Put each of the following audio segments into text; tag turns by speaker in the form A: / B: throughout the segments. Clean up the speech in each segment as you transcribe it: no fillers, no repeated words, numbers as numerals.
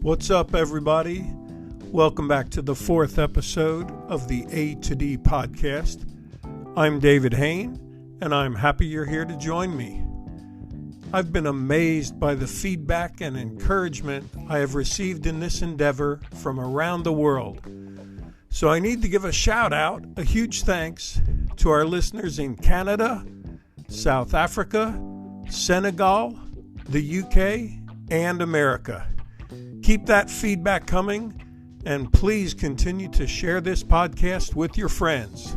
A: What's up, everybody? Welcome back to the fourth episode of the A2D podcast. I'm David Hain, and I'm happy you're here to join me. I've been amazed by the feedback and encouragement I have received in this endeavor from around the world. So I need to give a shout out, a huge thanks to our listeners in Canada, South Africa, Senegal, the UK, and America. Keep that feedback coming, and please continue to share this podcast with your friends.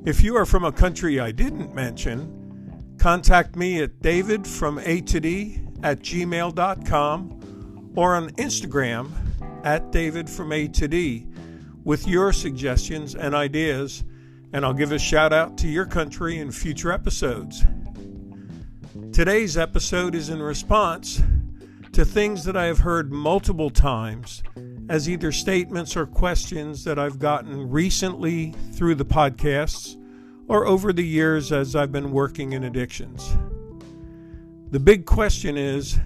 A: If you are from a country I didn't mention, contact me at davidfrom8to-d@gmail.com or on Instagram at davidfrom8to-d with your suggestions and ideas, and I'll give a shout out to your country in future episodes. Today's episode is in response to things that I have heard multiple times as either statements or questions that I've gotten recently through the podcasts or over the years as I've been working in addictions. The big question is,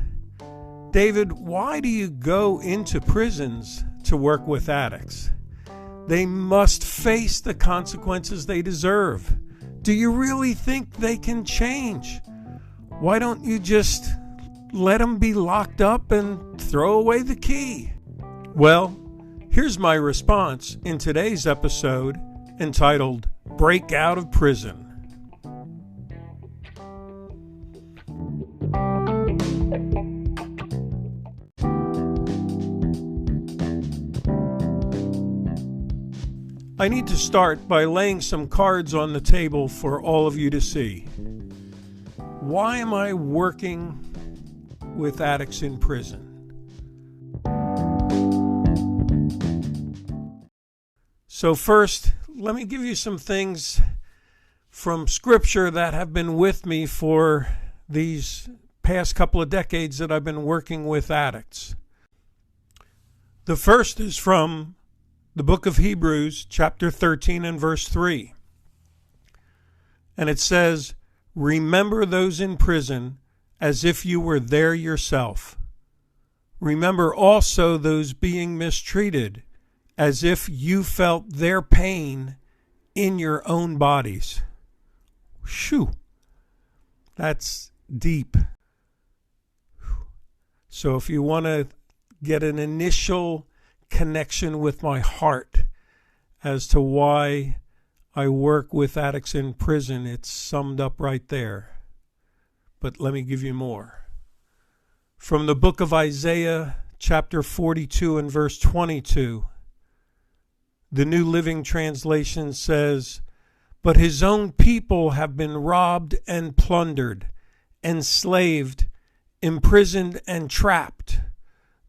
A: David, why do you go into prisons to work with addicts? They must face the consequences they deserve. Do you really think they can change? Why don't you just let them be locked up and throw away the key? Well, here's my response in today's episode entitled Break Out of Prison. I need to start by laying some cards on the table for all of you to see. Why am I working with addicts in prison? So first, let me give you some things from Scripture that have been with me for these past couple of decades that I've been working with addicts. The first is from the book of Hebrews, chapter 13 and verse 3. And it says, "Remember those in prison as if you were there yourself. Remember also those being mistreated, as if you felt their pain in your own bodies." Shoo, that's deep. So if you want to get an initial connection with my heart as to why I work with addicts in prison, it's summed up right there. But let me give you more. From the book of Isaiah, chapter 42 and verse 22, the New Living Translation says, "But his own people have been robbed and plundered, enslaved, imprisoned, and trapped.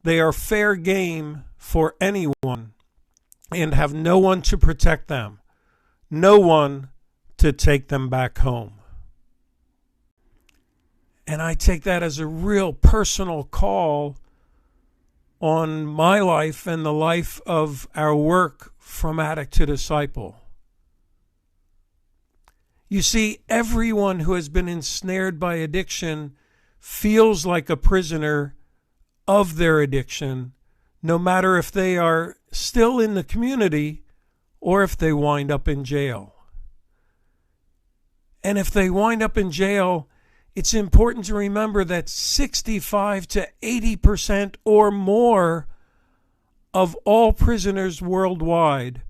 A: They are fair game for anyone and have no one to protect them, no one to take them back home." And I take that as a real personal call on my life and the life of our work from addict to disciple. You see, everyone who has been ensnared by addiction feels like a prisoner of their addiction, no matter if they are still in the community or if they wind up in jail. And if they wind up in jail, it's important to remember that 65 to 80% or more of all prisoners worldwide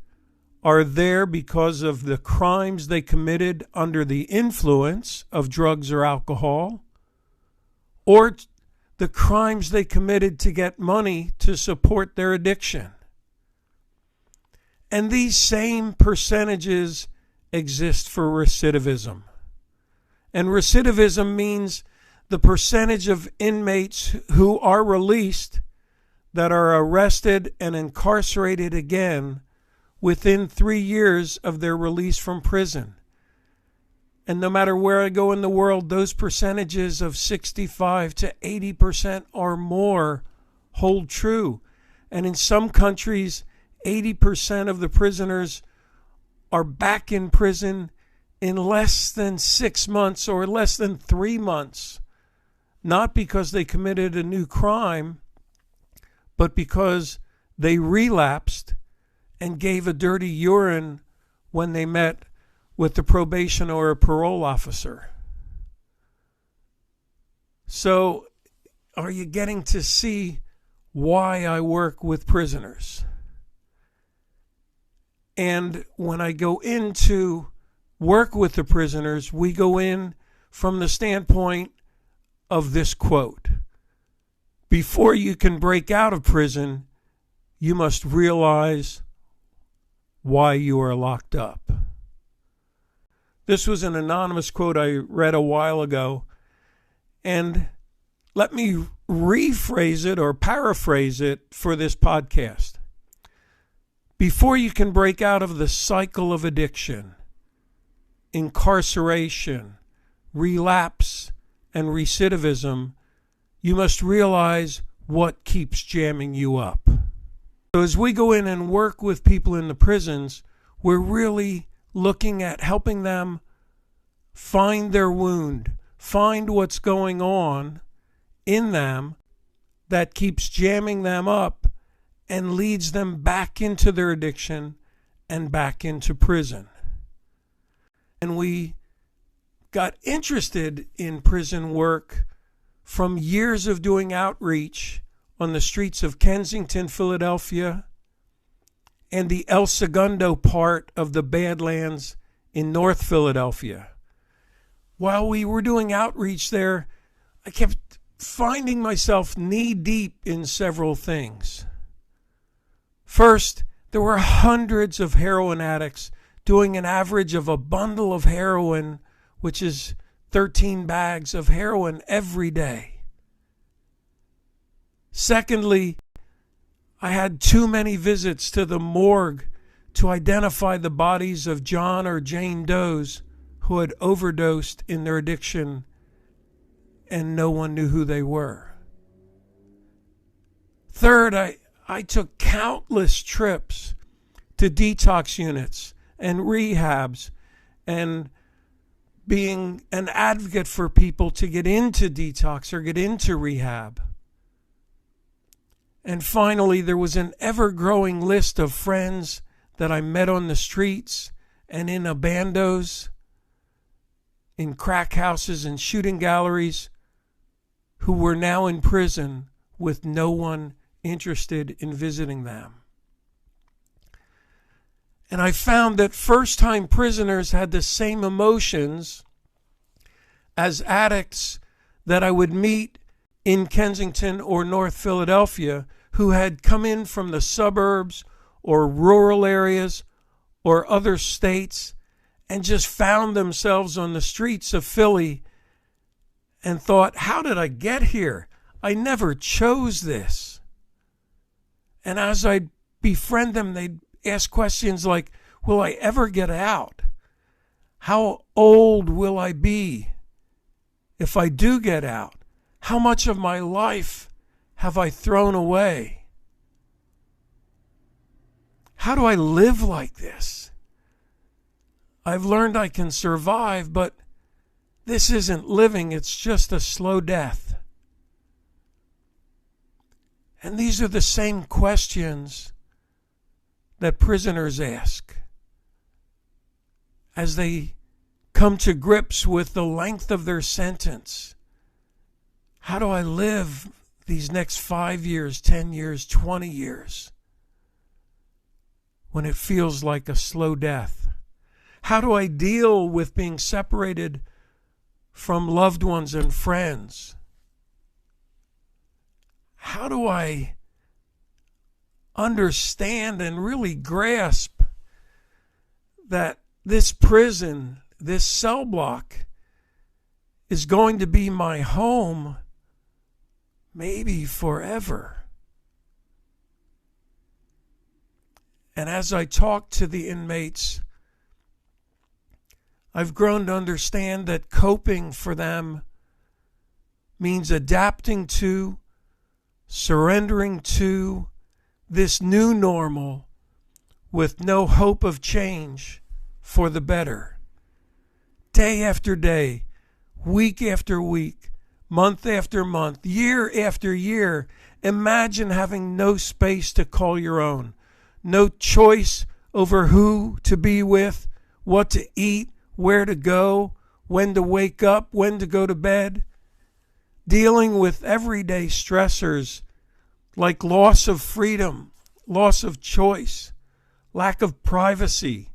A: are there because of the crimes they committed under the influence of drugs or alcohol, or the crimes they committed to get money to support their addiction. And these same percentages exist for recidivism. And recidivism means the percentage of inmates who are released that are arrested and incarcerated again within 3 years of their release from prison. And no matter where I go in the world, those percentages of 65 to 80% or more hold true. And in some countries, 80% of the prisoners are back in prison in less than 6 months or less than 3 months, not because they committed a new crime, but because they relapsed and gave a dirty urine when they met with the probation or a parole officer. So, are you getting to see why I work with prisoners? And when I go into work with the prisoners, we go in from the standpoint of this quote: before you can break out of prison, you must realize why you are locked up. This was an anonymous quote I read a while ago, and let me rephrase it or paraphrase it for this podcast. Before you can break out of the cycle of addiction, incarceration, relapse, and recidivism, you must realize what keeps jamming you up. So as we go in and work with people in the prisons, we're really looking at helping them find their wound, find what's going on in them that keeps jamming them up and leads them back into their addiction and back into prison. And we got interested in prison work from years of doing outreach on the streets of Kensington, Philadelphia, and the El Segundo part of the Badlands in North Philadelphia. While we were doing outreach there, I kept finding myself knee-deep in several things. First, there were hundreds of heroin addicts doing an average of a bundle of heroin, which is 13 bags of heroin every day. Secondly, I had too many visits to the morgue to identify the bodies of John or Jane Does who had overdosed in their addiction, and no one knew who they were. Third, I took countless trips to detox units and rehabs and being an advocate for people to get into detox or get into rehab. And finally, there was an ever-growing list of friends that I met on the streets and in abandos, in crack houses and shooting galleries, who were now in prison with no one interested in visiting them. And I found that first-time prisoners had the same emotions as addicts that I would meet in Kensington or North Philadelphia, who had come in from the suburbs or rural areas or other states and just found themselves on the streets of Philly and thought, how did I get here? I never chose this. And as I'd befriend them, they'd ask questions like, will I ever get out? How old will I be if I do get out? How much of my life have I thrown away? How do I live like this? I've learned I can survive, but this isn't living, it's just a slow death. And these are the same questions that prisoners ask as they come to grips with the length of their sentence. How do I live these next 5 years, 10 years, 20 years when it feels like a slow death? How do I deal with being separated from loved ones and friends? How do I understand and really grasp that this prison, this cell block, is going to be my home maybe forever? And as I talk to the inmates, I've grown to understand that coping for them means adapting to, surrendering to this new normal with no hope of change for the better. Day after day, week after week, month after month, year after year, Imagine having no space to call your own, no choice over who to be with, what to eat, where to go, when to wake up, when to go to bed. Dealing with everyday stressors like loss of freedom, loss of choice, lack of privacy,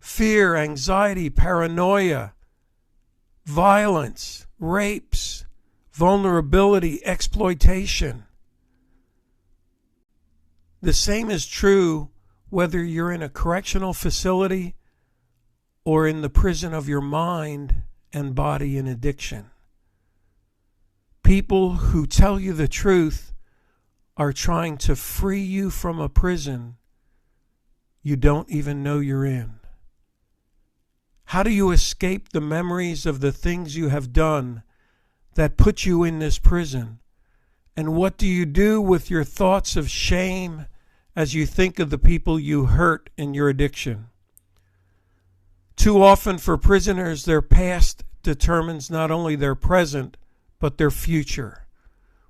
A: fear, anxiety, paranoia, violence, rapes, vulnerability, exploitation. The same is true whether you're in a correctional facility or in the prison of your mind and body in addiction. People who tell you the truth are trying to free you from a prison you don't even know you're in. How do you escape the memories of the things you have done that put you in this prison? And what do you do with your thoughts of shame as you think of the people you hurt in your addiction? Too often for prisoners, their past determines not only their present, but their future.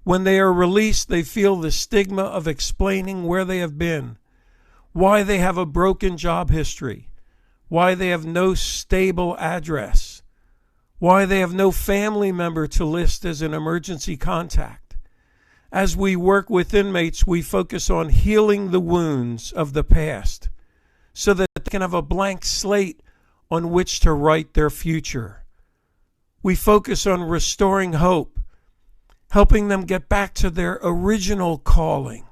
A: When they are released, they feel the stigma of explaining where they have been, why they have a broken job history, why they have no stable address, why they have no family member to list as an emergency contact. As we work with inmates, we focus on healing the wounds of the past so that they can have a blank slate on which to write their future. We focus on restoring hope, helping them get back to their original calling,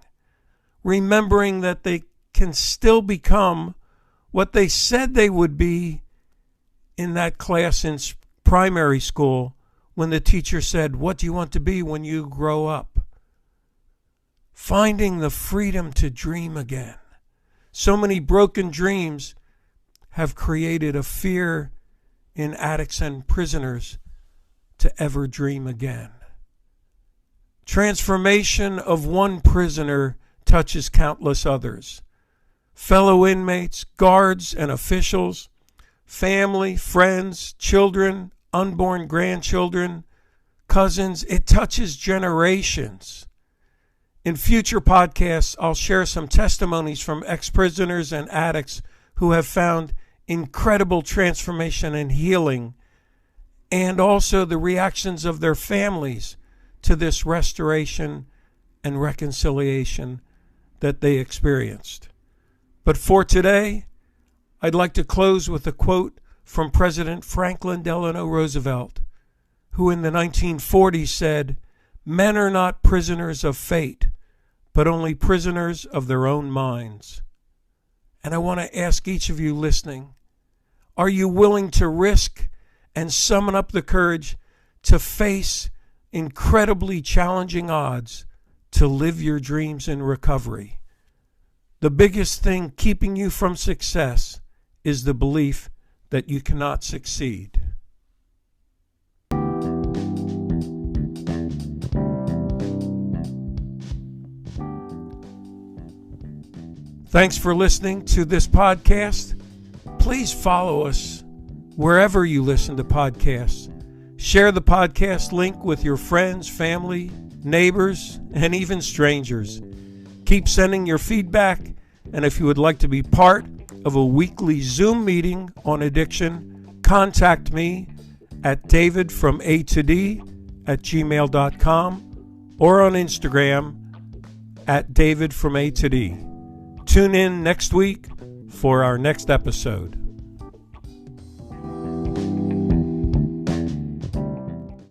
A: remembering that they can still become what they said they would be in that class in primary school when the teacher said, "What do you want to be when you grow up?" Finding the freedom to dream again. So many broken dreams have created a fear in addicts and prisoners to ever dream again. Transformation of one prisoner touches countless others. Fellow inmates, guards and officials, family, friends, children, unborn grandchildren, cousins. It touches generations. In future podcasts, I'll share some testimonies from ex-prisoners and addicts who have found incredible transformation and healing, and also the reactions of their families to this restoration and reconciliation that they experienced. But for today, I'd like to close with a quote from President Franklin Delano Roosevelt, who in the 1940s said, "Men are not prisoners of fate, but only prisoners of their own minds." And I want to ask each of you listening, are you willing to risk and summon up the courage to face incredibly challenging odds to live your dreams in recovery? The biggest thing keeping you from success is the belief that you cannot succeed. Thanks for listening to this podcast. Please follow us wherever you listen to podcasts. Share the podcast link with your friends, family, neighbors, and even strangers. Keep sending your feedback, and if you would like to be part of a weekly Zoom meeting on addiction, contact me at davidfroma2d@gmail.com or on Instagram at davidfroma2d. Tune in next week for our next episode.